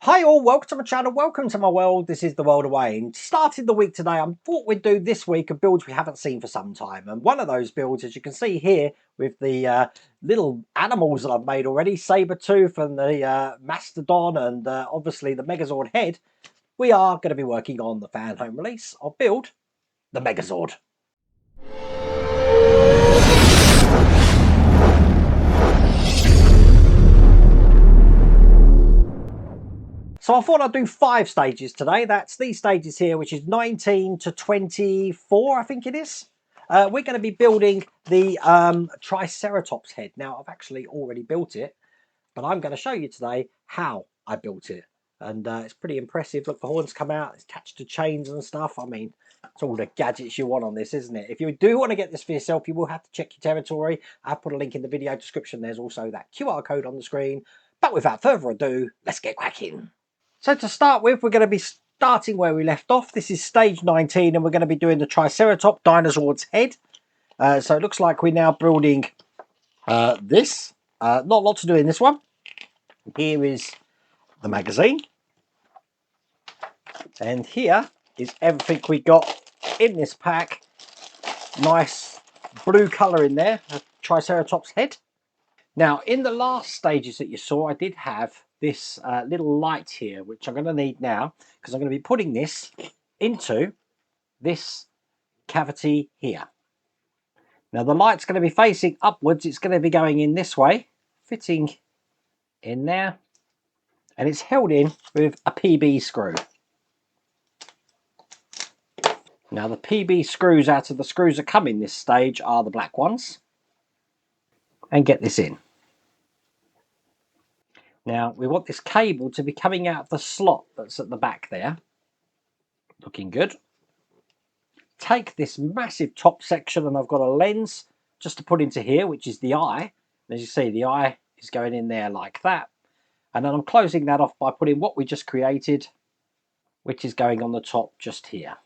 Hi all, welcome to my channel, welcome to my world. This is the world of Wayne. Starting the week today, I thought we'd do this week of builds we haven't seen for some time. And one of those builds, as you can see here, with the little animals that I've made already, Sabertooth and the Mastodon and obviously the Megazord head, we are going to be working on the Fanhome release of build the Megazord. So I thought I'd do 5 stages today. That's these stages here, which is 19 to 24, I think it is. We're going to be building the Triceratops head. Now, I've actually already built it, but I'm going to show you today how I built it. And it's pretty impressive. Look, the horns come out, it's attached to chains and stuff. I mean, it's all the gadgets you want on this, isn't it? If you do want to get this for yourself, you will have to check your territory. I've put a link in the video description. There's also that QR code on the screen. But without further ado, let's get cracking. So to start with, we're going to be starting where we left off. This is stage 19 and we're going to be doing the Triceratops Dinozord's head. So it looks like we're now building this. Not a lot to do in this one. Here is the magazine. And here is everything we got in this pack. Nice blue colour in there, a Triceratops head. Now, in the last stages that you saw, I did have this little light here, which I'm going to need now, because I'm going to be putting this into this cavity here. Now, the light's going to be facing upwards. It's going to be going in this way, fitting in there, and it's held in with a PB screw. Now, the PB screws out of the screws that come in this stage are the black ones. And get this in. Now, we want this cable to be coming out of the slot that's at the back there. Looking good. Take this massive top section, and I've got a lens just to put into here, which is the eye. As you see, the eye is going in there like that. And then I'm closing that off by putting what we just created, which is going on the top just here.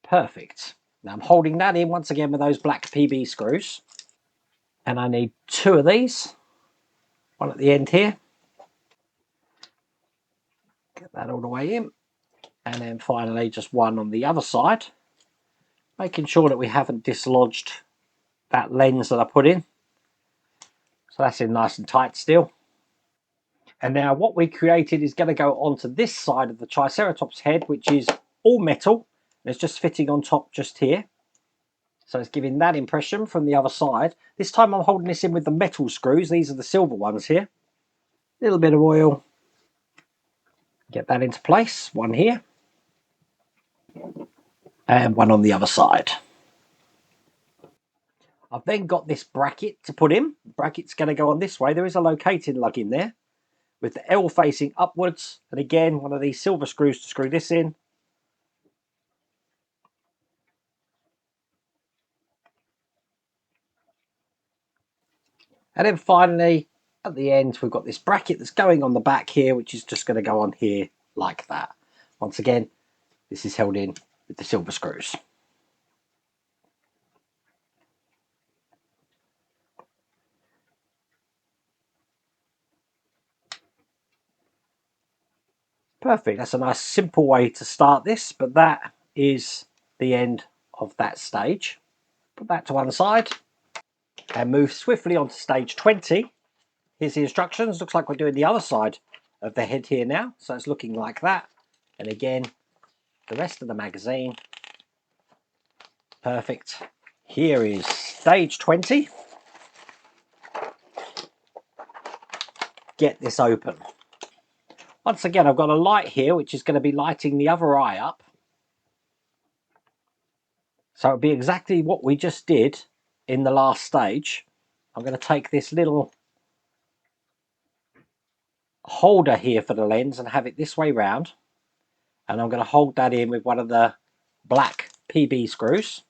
Perfect. Now I'm holding that in once again with those black PB screws. And I need 2 of these. One at the end here. Get that all the way in. And then finally just one on the other side. Making sure that we haven't dislodged that lens that I put in. So that's in nice and tight still. And now what we created is going to go onto this side of the Triceratops head, which is all metal. And it's just fitting on top just here. So it's giving that impression from the other side. This time I'm holding this in with the metal screws. These are the silver ones here. A little bit of oil. Get that into place. One here. And one on the other side. I've then got this bracket to put in. The bracket's going to go on this way. There is a locating lug in there with the L facing upwards. And again, one of these silver screws to screw this in. And then finally, at the end, we've got this bracket that's going on the back here, which is just going to go on here like that. Once again, this is held in with the silver screws. Perfect. That's a nice simple way to start this, but that is the end of that stage. Put that to one side and move swiftly on to stage 20. Here's the instructions. Looks like we're doing the other side of the head here now. So it's looking like that. And again, the rest of the magazine. Perfect. Here is stage 20. Get this open. Once again, I've got a light here, which is going to be lighting the other eye up. So it'll be exactly what we just did in the last stage. I'm going to take this little holder here for the lens and have it this way round. And I'm going to hold that in with one of the black PB screws.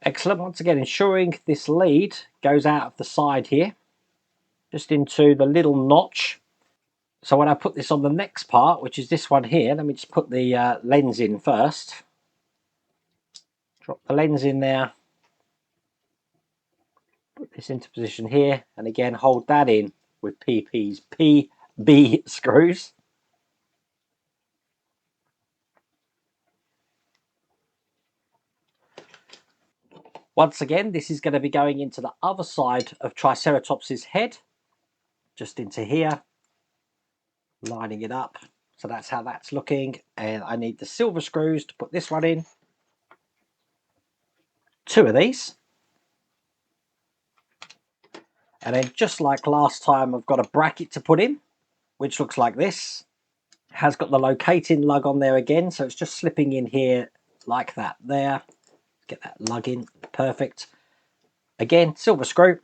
Excellent. Once again, ensuring this lead goes out of the side here, just into the little notch. So when I put this on the next part, which is this one here, let me just put the lens in first. Drop the lens in there. Put this into position here, and again hold that in with PB screws. Once again, this is going to be going into the other side of Triceratops's head, just into here, lining it up. So that's how that's looking. And I need the silver screws to put this one in. 2 of these. And then just like last time, I've got a bracket to put in, which looks like this. Has got the locating lug on there again, so it's just slipping in here like that there. Get that lug in, perfect. Again, silver screw.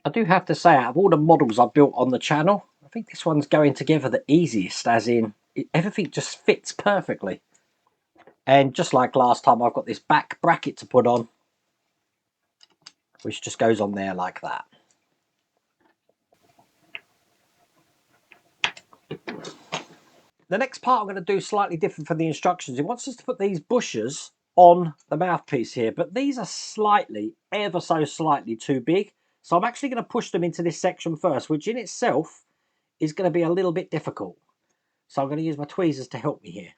I do have to say, out of all the models I've built on the channel, I think this one's going together the easiest, as in everything just fits perfectly. And just like last time, I've got this back bracket to put on, which just goes on there like that. The next part I'm going to do slightly different from the instructions. It wants us to put these bushes on the mouthpiece here, but these are slightly, ever so slightly too big. So I'm actually going to push them into this section first, which in itself is going to be a little bit difficult. So I'm going to use my tweezers to help me here.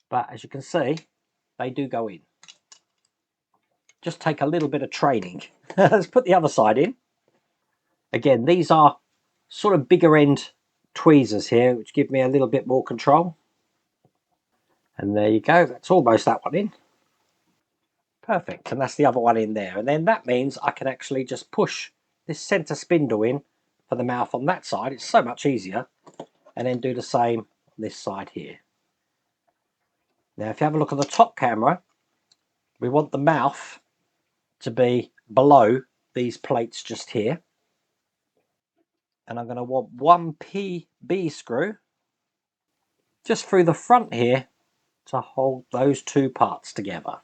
But as you can see, they do go in. Just take a little bit of training. Let's put the other side in. Again, these are sort of bigger end tweezers here, which give me a little bit more control. And there you go, that's almost that one in. Perfect, and that's the other one in there. And then that means I can actually just push this center spindle in for the mouth on that side. It's so much easier. And then do the same on this side here. Now, if you have a look at the top camera, we want the mouth to be below these plates just here. And I'm going to want 1 PB screw just through the front here to hold those 2 parts together.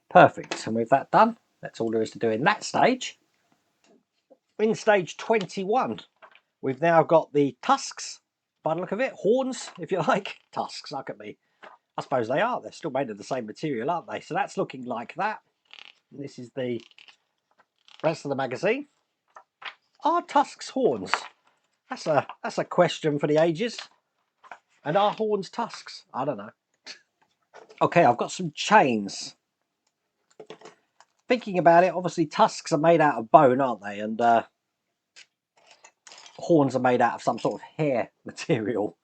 Perfect, and with that done, that's all there is to do in that stage. In stage 21, we've now got the tusks, by the look of it, horns, if you like. Tusks, look at me. I suppose they are. They're still made of the same material, aren't they? So that's looking like that. And this is the rest of the magazine. Are tusks horns? That's a question for the ages. And are horns tusks? I don't know. Okay, I've got some chains. Thinking about it, obviously tusks are made out of bone, aren't they? And horns are made out of some sort of hair material.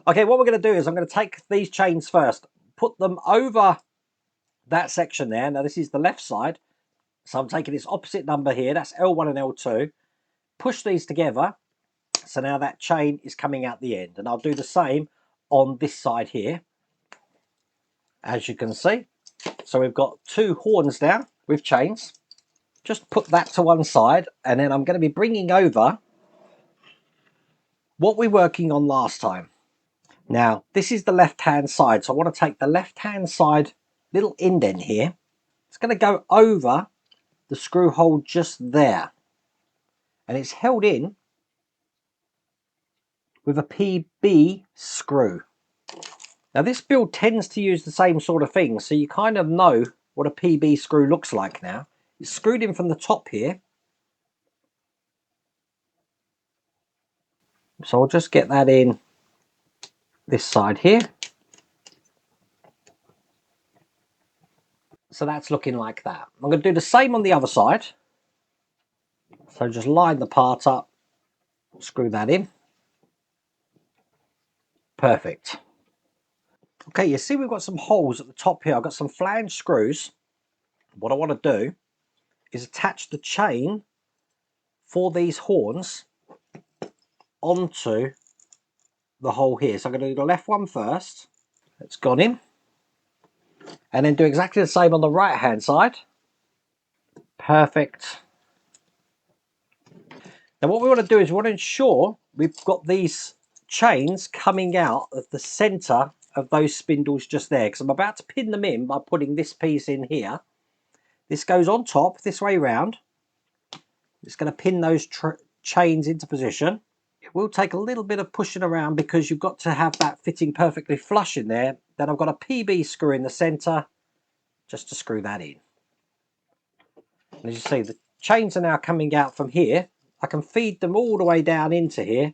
Okay, what we're going to do is I'm going to take these chains first, put them over that section there. Now this is the left side, so I'm taking this opposite number here, that's L1 and L2, push these together, so now that chain is coming out the end, and I'll do the same on this side here, as you can see. So we've got 2 horns now with chains. Just put that to one side, and then I'm going to be bringing over what we're working on last time. Now, this is the left-hand side, so I want to take the left-hand side little indent here. It's going to go over the screw hole just there. And it's held in with a PB screw. Now, this build tends to use the same sort of thing, so you kind of know what a PB screw looks like now. It's screwed in from the top here. So I'll just get that in this side here. So that's looking like that. I'm going to do the same on the other side. So just line the part up, screw that in. Perfect. Okay, you see we've got some holes at the top here. I've got some flange screws. What I want to do is attach the chain for these horns onto the hole here. So I'm going to do the left one first. It's gone in. And then do exactly the same on the right hand side. Perfect. Now what we want to do is we want to ensure we've got these chains coming out of the center of those spindles just there, because I'm about to pin them in by putting this piece in here. This goes on top this way round. It's going to pin those chains into position. will take a little bit of pushing around because you've got to have that fitting perfectly flush in there. Then I've got a PB screw in the center just to screw that in. And as you see, the chains are now coming out from here. I can feed them all the way down into here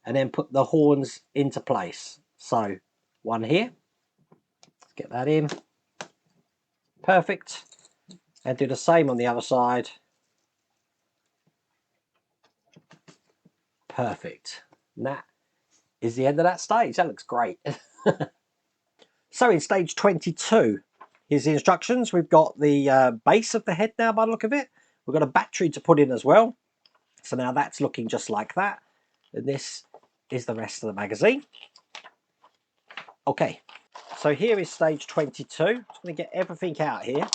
and then put the horns into place. So one here, let's get that in. Perfect. And do the same on the other side. Perfect. And that is the end of that stage. That looks great. So in stage 22, here's the instructions. We've got the base of the head now by the look of it. We've got a battery to put in as well. So now that's looking just like that. And this is the rest of the magazine. Okay, so here is stage 22. I'm just going to get everything out here.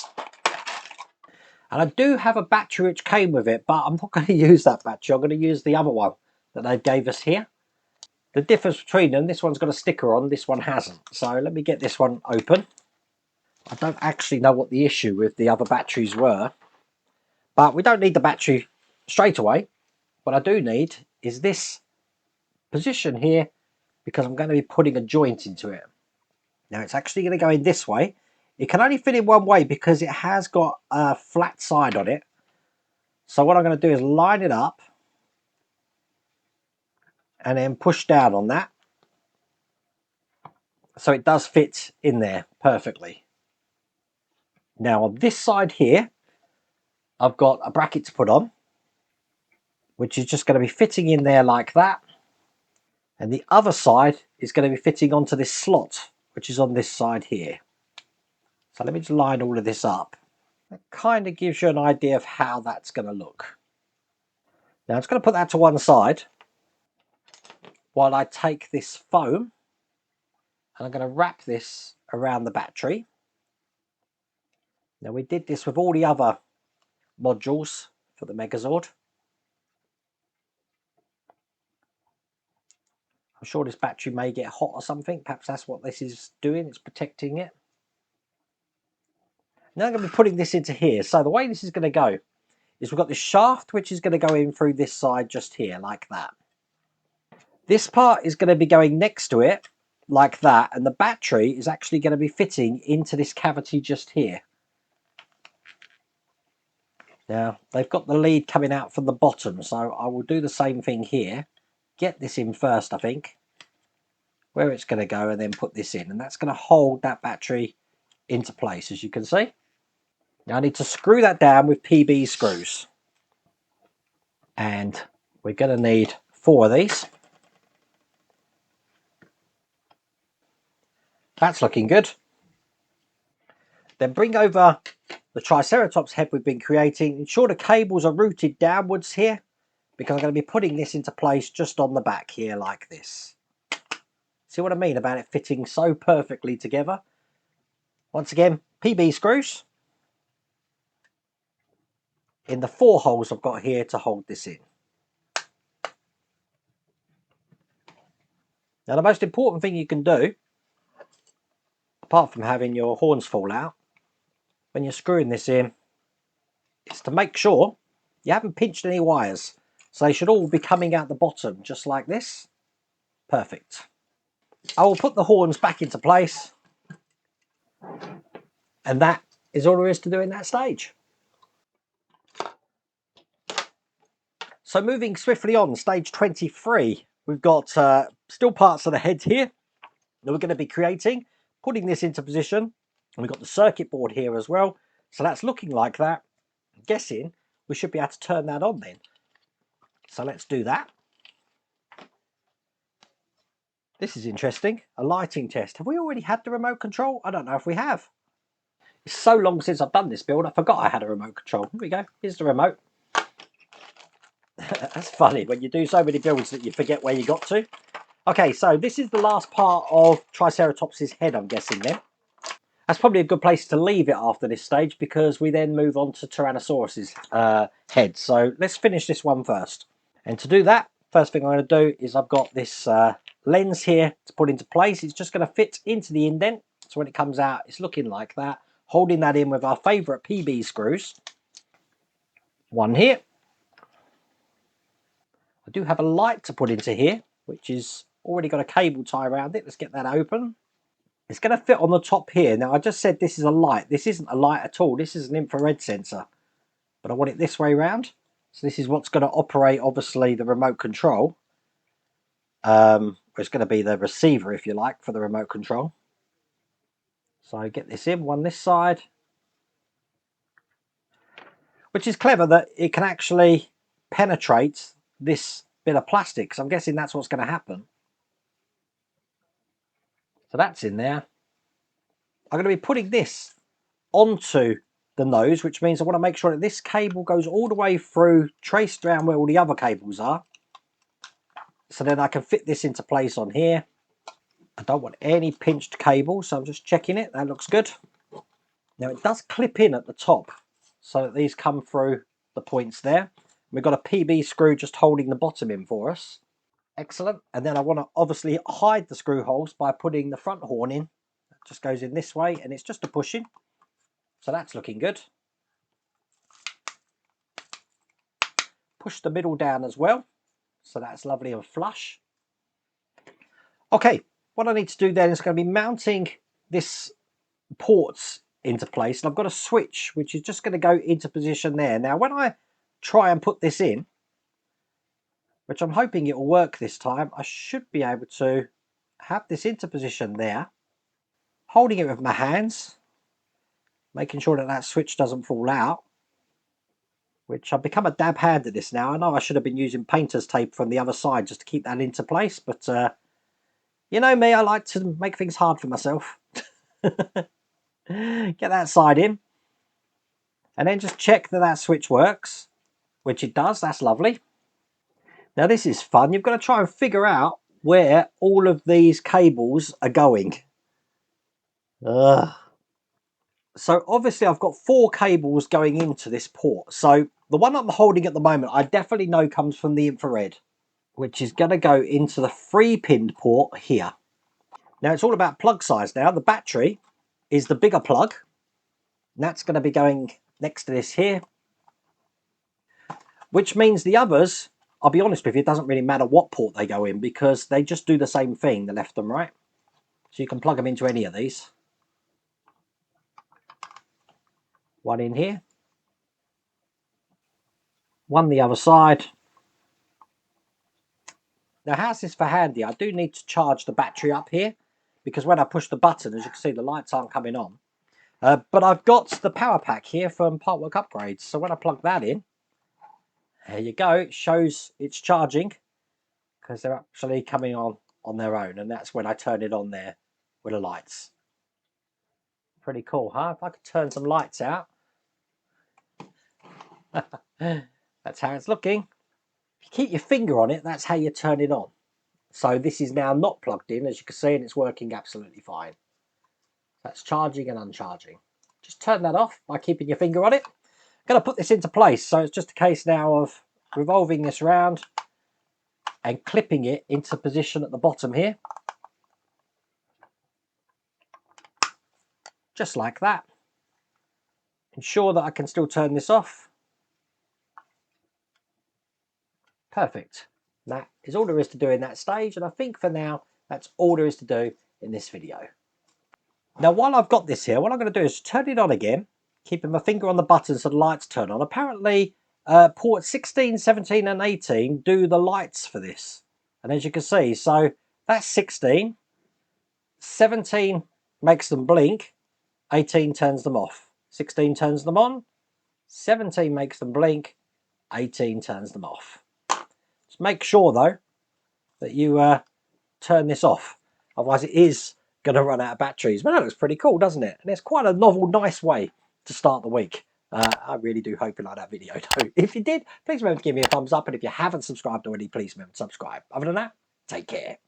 And I do have a battery which came with it, but I'm not going to use that battery. I'm going to use the other one that they gave us here. The difference between them, this one's got a sticker on, this one hasn't. So let me get this one open. I don't actually know what the issue with the other batteries were, but we don't need the battery straight away. What I do need is this position here, because I'm going to be putting a joint into it. Now it's actually going to go in this way. It can only fit in one way because it has got a flat side on it. So what I'm going to do is line it up and then push down on that. So it does fit in there perfectly. Now on this side here, I've got a bracket to put on, which is just going to be fitting in there like that. And the other side is going to be fitting onto this slot, which is on this side here. So let me just line all of this up. That kind of gives you an idea of how that's going to look. Now I'm just going to put that to one side while I take this foam and I'm going to wrap this around the battery. Now we did this with all the other modules for the Megazord. I'm sure this battery may get hot or something. Perhaps that's what this is doing. It's protecting it. Now I'm going to be putting this into here. So the way this is going to go is we've got this shaft which is going to go in through this side just here like that. This part is going to be going next to it like that, and the battery is actually going to be fitting into this cavity just here. Now they've got the lead coming out from the bottom, so I will do the same thing here. Get this in first, I think, where it's going to go, and then put this in, and that's going to hold that battery into place, as you can see. Now I need to screw that down with PB screws, and we're going to need 4 of these. That's looking good. Then bring over the Triceratops head we've been creating. Ensure the cables are routed downwards here, because I'm going to be putting this into place just on the back here like this. See what I mean about it fitting so perfectly together? Once again, PB screws in the 4 holes I've got here to hold this in. Now the most important thing you can do, apart from having your horns fall out, when you're screwing this in, is to make sure you haven't pinched any wires. So they should all be coming out the bottom, just like this. Perfect. I will put the horns back into place. And that is all there is to do in that stage. So moving swiftly on, stage 23. We've got still parts of the head here that we're going to be creating. Putting this into position. And we've got the circuit board here as well. So that's looking like that. I'm guessing we should be able to turn that on then. So let's do that. This is interesting. A lighting test. Have we already had the remote control? I don't know if we have. It's so long since I've done this build, I forgot I had a remote control. Here we go. Here's the remote. That's funny when you do so many builds that you forget where you got to. Okay, so this is the last part of Triceratops' head, I'm guessing then. That's probably a good place to leave it after this stage, because we then move on to Tyrannosaurus's head. So let's finish this one first. And to do that, first thing I'm going to do is I've got this lens here to put into place. It's just going to fit into the indent. So when it comes out, it's looking like that. Holding that in with our favourite PB screws. One here. I do have a light to put into here, which is already got a cable tie around it. Let's get that open. It's going to fit on the top here. Now, I just said this is a light. This isn't a light at all. This is an infrared sensor. But I want it this way round. So this is what's going to operate, obviously, the remote control. It's going to be the receiver, if you like, for the remote control. So I get this in, one this side. Which is clever that it can actually penetrate this bit of plastic. Because I'm guessing that's what's going to happen. So that's in there. I'm going to be putting this onto the nose, which means I want to make sure that this cable goes all the way through, traced around where all the other cables are. So then I can fit this into place on here. I don't want any pinched cable, so I'm just checking it. That looks good. Now it does clip in at the top, so that these come through the points there. We've got a PB screw just holding the bottom in for us. Excellent. And then I want to obviously hide the screw holes by putting the front horn in. It just goes in this way, and it's just a push in. So that's looking good. Push the middle down as well. So that's lovely and flush. Okay, what I need to do then is going to be mounting this ports into place. And I've got a switch, which is just going to go into position there. Now, when I try and put this in, which I'm hoping it will work this time, I should be able to have this into position there. Holding it with my hands, making sure that that switch doesn't fall out. Which I've become a dab hand at this now. I know I should have been using painter's tape from the other side just to keep that into place, but you know me, I like to make things hard for myself. Get that side in, and then just check that that switch works, which it does. That's lovely. Now this is fun. You've got to try and figure out where all of these cables are going. Ugh. So obviously I've got 4 cables going into this port. So the one I'm holding at the moment, I definitely know comes from the infrared, which is going to go into the 3-pinned port here. Now it's all about plug size now. The battery is the bigger plug. And that's going to be going next to this here. Which means the others, I'll be honest with you, it doesn't really matter what port they go in because they just do the same thing, the left and right. So you can plug them into any of these. One in here. One the other side. Now how's this for handy? I do need to charge the battery up here because when I push the button, as you can see, the lights aren't coming on. But I've got the power pack here from Partwork Upgrades. So when I plug that in, there you go. It shows it's charging because they're actually coming on their own. And that's when I turn it on there with the lights. Pretty cool, huh? If I could turn some lights out. That's how it's looking. If you keep your finger on it, that's how you turn it on. So this is now not plugged in, as you can see, and it's working absolutely fine. That's charging and uncharging. Just turn that off by keeping your finger on it. I'm going to put this into place, so it's just a case now of revolving this around and clipping it into position at the bottom here. Just like that. Ensure that I can still turn this off. Perfect. That is all there is to do in that stage, and I think for now that's all there is to do in this video. Now while I've got this here, what I'm going to do is turn it on again, keeping my finger on the button so the lights turn on. Apparently port 16, 17 and 18 do the lights for this, and as you can see, so that's 16, 17 makes them blink, 18 turns them off, 16 turns them on, 17 makes them blink, 18 turns them off. Just make sure though that you turn this off, otherwise it is going to run out of batteries. But that looks pretty cool, doesn't it? And it's quite a novel, nice way to start the week. I really do hope you like that video though. If you did, please remember to give me a thumbs up, and if you haven't subscribed already, please remember to subscribe. Other than that, take care.